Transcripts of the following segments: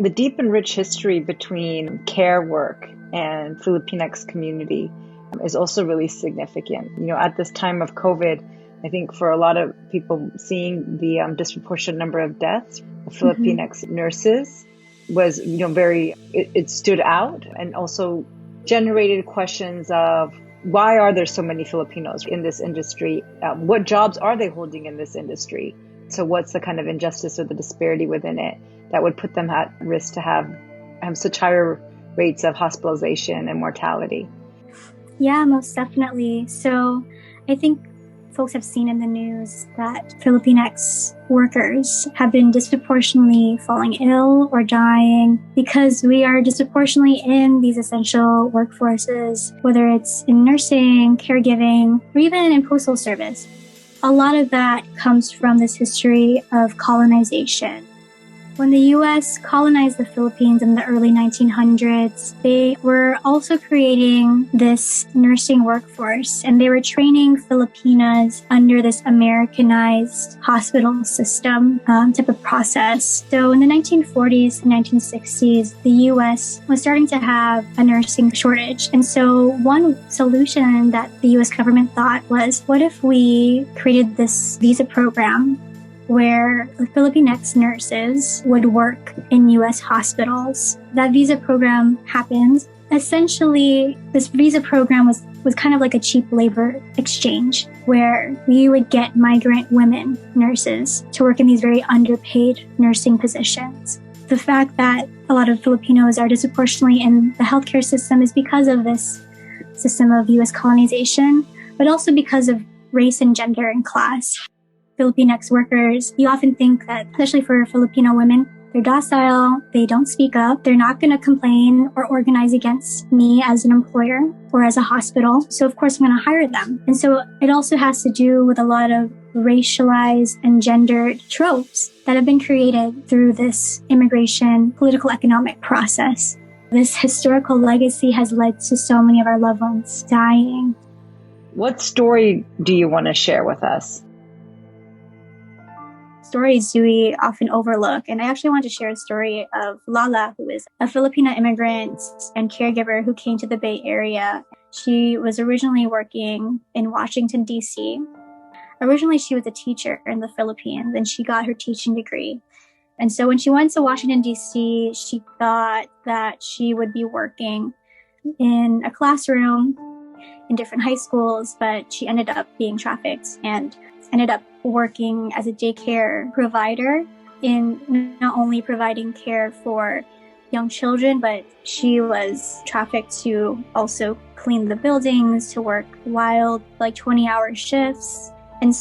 The deep and rich history between care work and Filipinx community is also really significant. At this time of COVID, I think for a lot of people, seeing the disproportionate number of deaths of Filipinx nurses was, it stood out, and also generated questions of why are there so many Filipinos in this industry? What jobs are they holding in this industry? So what's the kind of injustice or the disparity within it that would put them at risk to have such higher rates of hospitalization and mortality? Yeah, most definitely. So I think folks have seen in the news that Filipinx workers have been disproportionately falling ill or dying because we are disproportionately in these essential workforces, whether it's in nursing, caregiving, or even in postal service. A lot of that comes from this history of colonization. When the U.S. colonized the Philippines in the early 1900s, they were also creating this nursing workforce, and they were training Filipinas under this Americanized hospital system type of process. So in the 1940s and 1960s, the U.S. was starting to have a nursing shortage. And so one solution that the U.S. government thought was, what if we created this visa program where Filipinx nurses would work in U.S. hospitals. That visa program happened. Essentially, this visa program was kind of like a cheap labor exchange where we would get migrant women nurses to work in these very underpaid nursing positions. The fact that a lot of Filipinos are disproportionately in the healthcare system is because of this system of U.S. colonization, but also because of race and gender and class. Filipinx workers, you often think that, especially for Filipino women, they're docile, they don't speak up, they're not going to complain or organize against me as an employer or as a hospital. So of course I'm going to hire them. And so it also has to do with a lot of racialized and gendered tropes that have been created through this immigration political economic process. This historical legacy has led to so many of our loved ones dying. What story do you want to share with us? Stories do we often overlook. And I actually want to share a story of Lala, who is a Filipina immigrant and caregiver who came to the Bay Area. She was originally working in Washington, D.C. Originally, she was a teacher in the Philippines, and she got her teaching degree. And so when she went to Washington, D.C., she thought that she would be working in a classroom in different high schools, but she ended up being trafficked and ended up working as a daycare provider in not only providing care for young children, but she was trafficked to also clean the buildings, to work wild, 20-hour shifts. And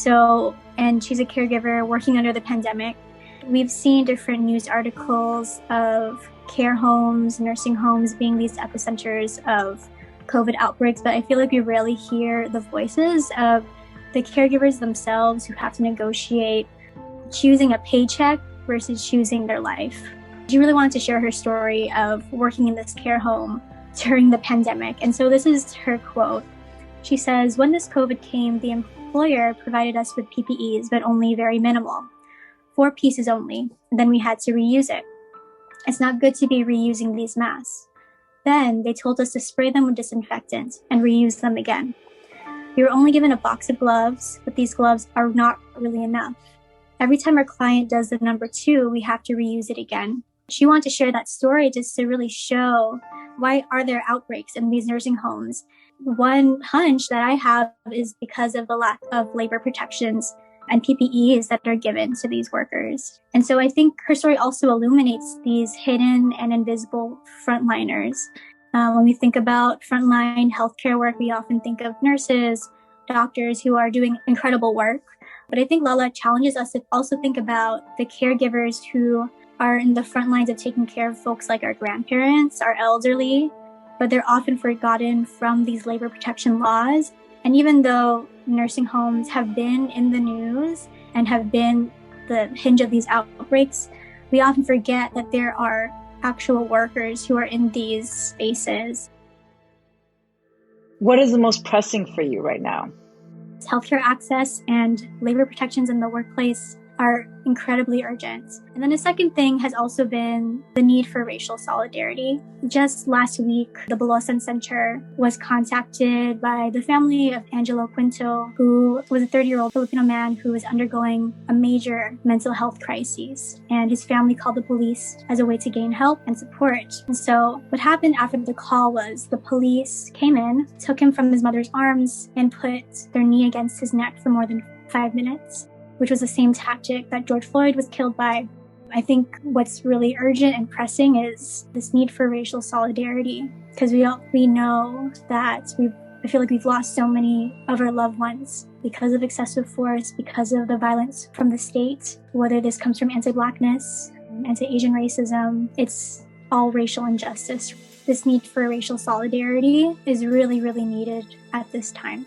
she's a caregiver working under the pandemic. We've seen different news articles of care homes, nursing homes being these epicenters of COVID outbreaks, but I feel like we rarely hear the voices of the caregivers themselves who have to negotiate choosing a paycheck versus choosing their life. She really wanted to share her story of working in this care home during the pandemic. And so this is her quote. She says, "When this COVID came, the employer provided us with PPEs, but only very minimal. 4 pieces only. Then we had to reuse it. It's not good to be reusing these masks. Then they told us to spray them with disinfectant and reuse them again. We were only given a box of gloves, but these gloves are not really enough. Every time our client does the number 2, we have to reuse it again. She wanted to share that story just to really show why are there outbreaks in these nursing homes. One hunch that I have is because of the lack of labor protections and PPEs that are given to these workers. And so I think her story also illuminates these hidden and invisible frontliners. When we think about frontline healthcare work, we often think of nurses, doctors who are doing incredible work. But I think Lala challenges us to also think about the caregivers who are in the front lines of taking care of folks like our grandparents, our elderly, but they're often forgotten from these labor protection laws. And even though nursing homes have been in the news and have been the hinge of these outbreaks, we often forget that there are actual workers who are in these spaces. What is the most pressing for you right now? Healthcare access and labor protections in the workplace are incredibly urgent. And then the second thing has also been the need for racial solidarity. Just last week, the Bulasan Center was contacted by the family of Angelo Quinto, who was a 30-year-old Filipino man who was undergoing a major mental health crisis. And his family called the police as a way to gain help and support. And so what happened after the call was the police came in, took him from his mother's arms, and put their knee against his neck for more than 5 minutes, which was the same tactic that George Floyd was killed by. I think what's really urgent and pressing is this need for racial solidarity, because we know that I feel like we've lost so many of our loved ones because of excessive force, because of the violence from the state, whether this comes from anti-Blackness, anti-Asian racism, it's all racial injustice. This need for racial solidarity is really, really needed at this time.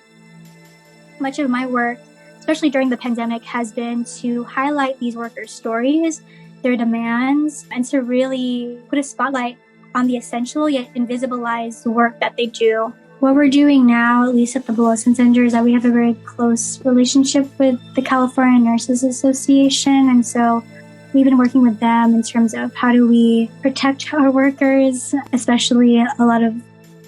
Much of my work, especially during the pandemic, has been to highlight these workers' stories, their demands, and to really put a spotlight on the essential yet invisibilized work that they do. What we're doing now, at least at the Bulasan Center, is that we have a very close relationship with the California Nurses Association, and so we've been working with them in terms of how do we protect our workers, especially a lot of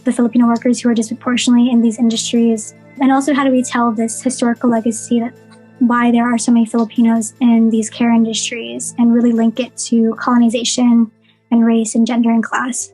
the Filipino workers who are disproportionately in these industries. And also, how do we tell this historical legacy that why there are so many Filipinos in these care industries and really link it to colonization and race and gender and class?